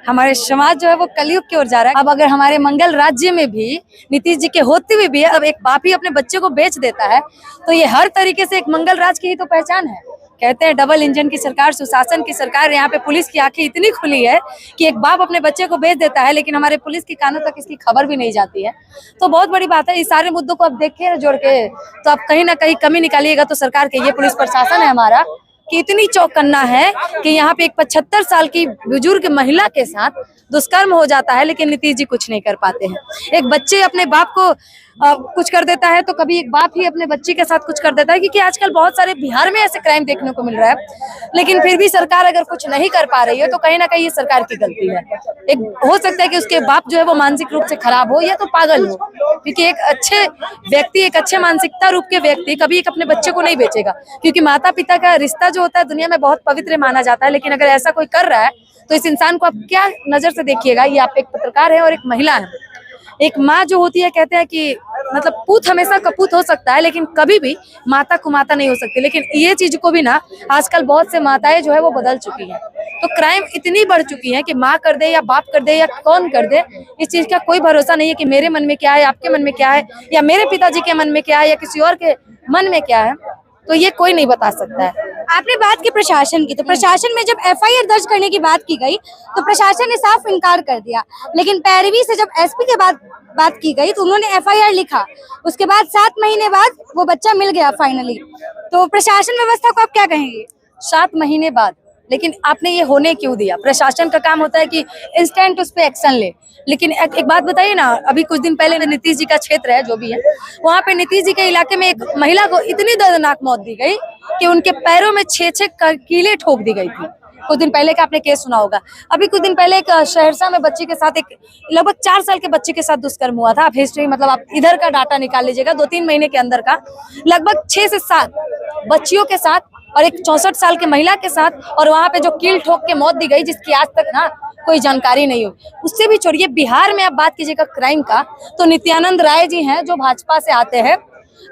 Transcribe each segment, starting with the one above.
हमारे समाज जो है वो कलयुग की ओर जा रहा है। अब अगर हमारे मंगल राज्य में भी नीतीश जी के होते हुए भी अब एक बाप ही अपने बच्चे को बेच देता है, तो ये हर तरीके से एक मंगल राज की ही तो पहचान है। कहते हैं डबल इंजन की सरकार, सुशासन की सरकार। यहाँ पे पुलिस की आंखें इतनी खुली है कि एक बाप अपने बच्चे को बेच देता है, लेकिन हमारे पुलिस के कानों तक इसकी खबर भी नहीं जाती है। तो बहुत बड़ी बात है। इस सारे मुद्दों को आप देखिए ना जोड़ के, तो आप कहीं ना कहीं कमी निकालिएगा तो सरकार के, ये पुलिस प्रशासन है हमारा, कि इतनी चौकन्ना है कि यहाँ पे एक 75 साल की बुजुर्ग महिला के साथ दुष्कर्म हो जाता है, लेकिन नीतीश जी कुछ नहीं कर पाते हैं। एक बच्चे अपने बाप को कुछ कर देता है, तो कभी एक बाप ही अपने बच्चे के साथ कुछ कर देता है, क्योंकि आजकल बहुत सारे बिहार में ऐसे क्राइम देखने को मिल रहा है। लेकिन फिर भी सरकार अगर कुछ नहीं कर पा रही है तो कहीं ना कहीं ये सरकार की गलती है। एक हो सकता है कि उसके बाप जो है वो मानसिक रूप से खराब हो या तो पागल हो, क्योंकि एक अच्छे व्यक्ति, एक अच्छे मानसिकता रूप के व्यक्ति कभी एक अपने बच्चे को नहीं बेचेगा, क्योंकि माता पिता का रिश्ता जो होता है दुनिया में बहुत पवित्र माना जाता है। लेकिन अगर ऐसा कोई कर रहा है तो इस इंसान को आप क्या नजर से देखिएगा। ये आप एक पत्रकार है और एक महिला है। एक माँ जो होती है, कहते हैं कि मतलब पूत हमेशा कपूत हो सकता है, लेकिन कभी भी माता कुमाता नहीं हो सकती। लेकिन ये चीज को भी ना आजकल बहुत से माताएं जो है वो बदल चुकी है। तो क्राइम इतनी बढ़ चुकी है कि माँ कर दे या बाप कर दे या कौन कर दे, इस चीज का कोई भरोसा नहीं है कि मेरे मन में क्या है, आपके मन में क्या है, या मेरे पिताजी के मन में क्या है, या किसी और के मन में क्या है। तो ये कोई नहीं बता सकता है। आपने बात की प्रशासन की, तो प्रशासन में जब एफआईआर दर्ज करने की बात की गई तो प्रशासन ने साफ इनकार कर दिया। लेकिन पैरवी से जब एसपी के बात की गई तो उन्होंने एफआईआर लिखा। उसके बाद 7 महीने बाद वो बच्चा मिल गया फाइनली। तो प्रशासन व्यवस्था को आप क्या कहेंगे? 7 महीने बाद, लेकिन आपने ये होने क्यों दिया? प्रशासन का काम होता है कि इंस्टेंट उस पर एक्शन ले। लेकिन एक बात बताइए ना, अभी कुछ दिन पहले नीतीश जी का क्षेत्र है जो भी है, वहाँ पे नीतीश जी के इलाके में एक महिला को इतनी दर्दनाक मौत दी गई कि उनके पैरों में 6 कीले ठोक दी गई थी। कुछ दिन पहले का आपने केस सुना होगा। अभी कुछ दिन पहले एक सहरसा में बच्ची के साथ, एक लगभग 4 साल के बच्चे के साथ दुष्कर्म हुआ था। आप हिस्ट्री, मतलब आप इधर का डाटा निकाल लीजिएगा, 2-3 महीने के अंदर का लगभग 6 से 7 बच्चियों के साथ और एक 64 साल की महिला के साथ, और वहां पे जो कील ठोक के मौत दी गई जिसकी आज तक ना कोई जानकारी नहीं हुई। उससे भी छोड़िए, बिहार में आप बात कीजिएगा क्राइम का, तो नित्यानंद राय जी हैं जो भाजपा से आते हैं,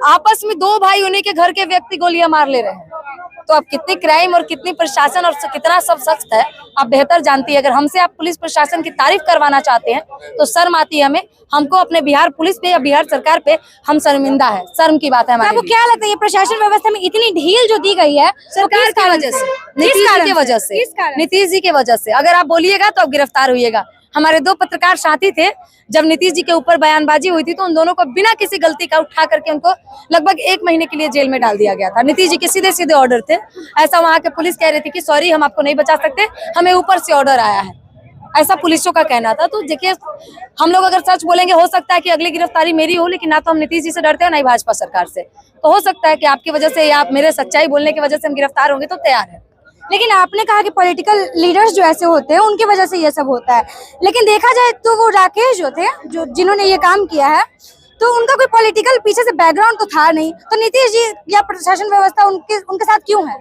आपस में 2 भाई उन्हीं के घर के व्यक्ति गोलियां मार ले रहे हैं। तो अब कितनी क्राइम और कितनी प्रशासन और कितना सब सख्त है आप बेहतर जानती है। अगर हमसे आप पुलिस प्रशासन की तारीफ करवाना चाहते हैं तो शर्म आती है हमें। हमको अपने बिहार पुलिस पे या बिहार सरकार पे हम शर्मिंदा है, शर्म की बात है हमारे। आपको क्या लगता है ये प्रशासन व्यवस्था में इतनी ढील जो दी गई है सरकार की वजह से, नीतीश जी की वजह से, नीतीश जी की वजह से। अगर आप बोलिएगा तो आप गिरफ्तार होइएगा। हमारे 2 पत्रकार साथी थे, जब नीतीश जी के ऊपर बयानबाजी हुई थी तो उन दोनों को बिना किसी गलती का उठा करके उनको लगभग 1 महीने के लिए जेल में डाल दिया गया था। नीतीश जी के सीधे सीधे ऑर्डर थे। ऐसा वहां के पुलिस कह रही थी कि सॉरी, हम आपको नहीं बचा सकते, हमें ऊपर से ऑर्डर आया है, ऐसा पुलिसों का कहना था। तो देखिए, हम लोग अगर सच बोलेंगे हो सकता है कि अगली गिरफ्तारी मेरी हो, लेकिन ना तो हम नीतीश जी से डरते हैं ना ही भाजपा सरकार से। तो हो सकता है कि आपकी वजह से या आप मेरे सच्चाई बोलने की वजह से हम गिरफ्तार होंगे तो तैयार है। लेकिन आपने कहा कि पॉलिटिकल लीडर्स जो ऐसे होते हैं उनकी वजह से ये सब होता है, लेकिन देखा जाए तो वो राकेश जो थे, जो जिन्होंने ये काम किया है, तो उनका कोई पॉलिटिकल पीछे से बैकग्राउंड तो था नहीं। तो नीतीश जी या प्रशासन व्यवस्था उनके साथ क्यों है?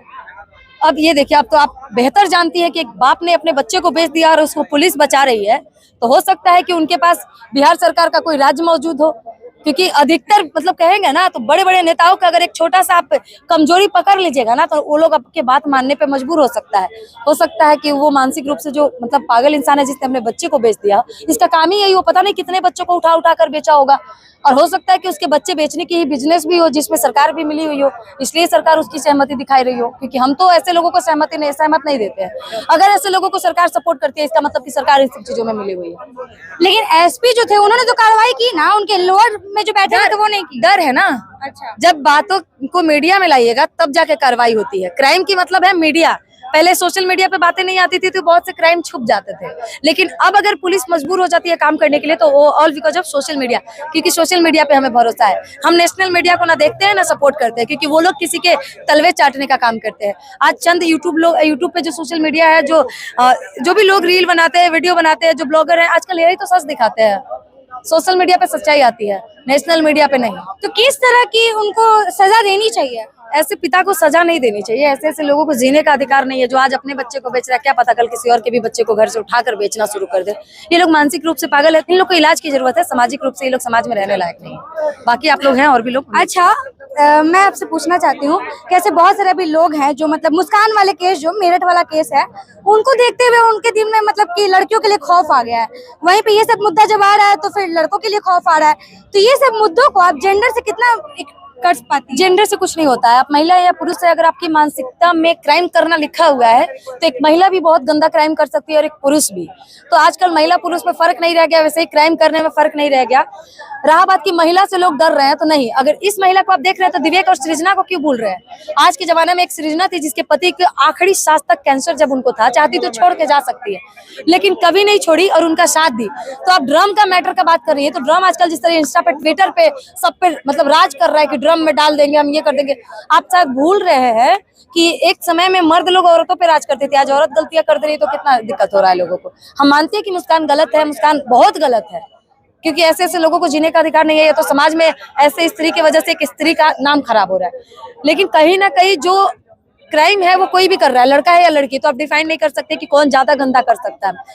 अब ये देखिए, अब तो आप बेहतर जानती है कि एक बाप ने अपने बच्चे को बेच दिया और उसको पुलिस बचा रही है, तो हो सकता है कि उनके पास बिहार सरकार का कोई राज्य मौजूद हो। क्योंकि अधिकतर मतलब कहेंगे ना तो बड़े बड़े नेताओं का अगर एक छोटा सा आप कमजोरी पकड़ लीजिएगा ना तो वो लोग आपके बात मानने पे मजबूर हो सकता है। हो सकता है कि वो मानसिक रूप से जो मतलब पागल इंसान है जिसने अपने बच्चे को बेच दिया, इसका काम ही यही हो, पता नहीं कितने बच्चों को उठा उठा कर बेचा होगा। और हो सकता है कि उसके बच्चे बेचने की ही बिजनेस भी हो जिसमें सरकार भी मिली हुई हो, इसलिए सरकार उसकी सहमति दिखाई रही हो। क्योंकि हम तो ऐसे लोगों को सहमत नहीं देते हैं। अगर ऐसे लोगों को सरकार सपोर्ट करती है इसका मतलब कि सरकार इन सब चीजों में मिली हुई है। लेकिन एसपी जो थे उन्होंने तो कार्रवाई की ना, उनके लोअर में जो बैठे थे वो नहीं की। डर है ना। अच्छा, जब बातों को मीडिया में लाइएगा तब जाके कार्रवाई होती है। क्राइम की मतलब है मीडिया। पहले सोशल मीडिया पे बातें नहीं आती थी तो बहुत से क्राइम छुप जाते थे, लेकिन अब अगर पुलिस मजबूर हो जाती है काम करने के लिए तो वो all because of social media, क्योंकि सोशल मीडिया पे हमें भरोसा है। हम नेशनल मीडिया को ना देखते हैं ना सपोर्ट करते हैं, क्योंकि वो लोग किसी के तलवे चाटने का काम करते हैं। आज चंद यूट्यूब पे जो सोशल मीडिया है, जो भी लोग रील बनाते हैं, वीडियो बनाते हैं, जो ब्लॉगर है, आजकल यही तो सच दिखाते हैं। सोशल मीडिया पे सच्चाई आती है, नेशनल मीडिया पे नहीं। तो किस तरह की उनको सजा देनी चाहिए? ऐसे पिता को सजा नहीं देनी चाहिए। ऐसे लोगों को जीने का अधिकार नहीं है। जो आज अपने बच्चे को बेच रहा है, क्या पता कल किसी और के भी बच्चे को घर से उठाकर बेचना शुरू कर दे। ये लोग मानसिक रूप से पागल है। इन लोग को इलाज की जरूरत है। सामाजिक रूप से ये लोग समाज में रहने लायक नहीं है। बाकी आप लोग हैं और भी लोग। अच्छा, मैं आपसे पूछना चाहती हूँ कि ऐसे बहुत सारे अभी लोग हैं जो मतलब मुस्कान वाले केस, जो मेरठ वाला केस है, उनको देखते हुए उनके दिल में मतलब कि लड़कियों के लिए खौफ आ गया है। वहीं पे ये सब मुद्दा जब आ रहा है तो फिर लड़कों के लिए खौफ आ रहा है। तो ये सब मुद्दों को आप जेंडर से कितना कर पाती हैं? जेंडर से कुछ नहीं होता है। आप महिला या पुरुष है, अगर आपकी मानसिकता में क्राइम करना लिखा हुआ है तो एक महिला भी बहुत गंदा क्राइम कर सकती है और एक पुरुष भी। तो आजकल महिला पुरुष में फर्क नहीं रह गया, वैसे ही क्राइम करने में फर्क नहीं रह गया। रहा बात की महिला से लोग डर रहे हैं, तो नहीं, अगर इस महिला को आप देख रहे हैं तो दिव्या और सृजना को क्यों भूल रहे हैं? आज के जमाने में एक सृजना थी जिसके पति के आखिरी सांस तक कैंसर जब उनको था, चाहती तो छोड़ के जा सकती है, लेकिन कभी नहीं छोड़ी और उनका साथ दी। तो आप ड्रम का मैटर का बात कर रही है, तो ड्रम आजकल जिस तरह इंस्टा पे, ट्विटर पे, सब पे मतलब राज कर रहा है कि ड्रम में डाल देंगे, हम ये कर देंगे। आप शायद भूल रहे हैं कि एक समय में मर्द लोग औरतों पे राज करते थे, आज औरत गलतियां कर दे रही है, तो कितना दिक्कत हो रहा है लोगों को। हम मानते हैं कि मुस्कान गलत है, मुस्कान बहुत गलत है, क्योंकि ऐसे ऐसे लोगों को जीने का अधिकार नहीं है। ये तो समाज में ऐसे स्त्री की वजह से एक स्त्री का नाम खराब हो रहा है। लेकिन कहीं ना कहीं जो क्राइम है वो कोई भी कर रहा है, लड़का है या लड़की, तो आप डिफाइन नहीं कर सकते कि कौन ज्यादा गंदा कर सकता है।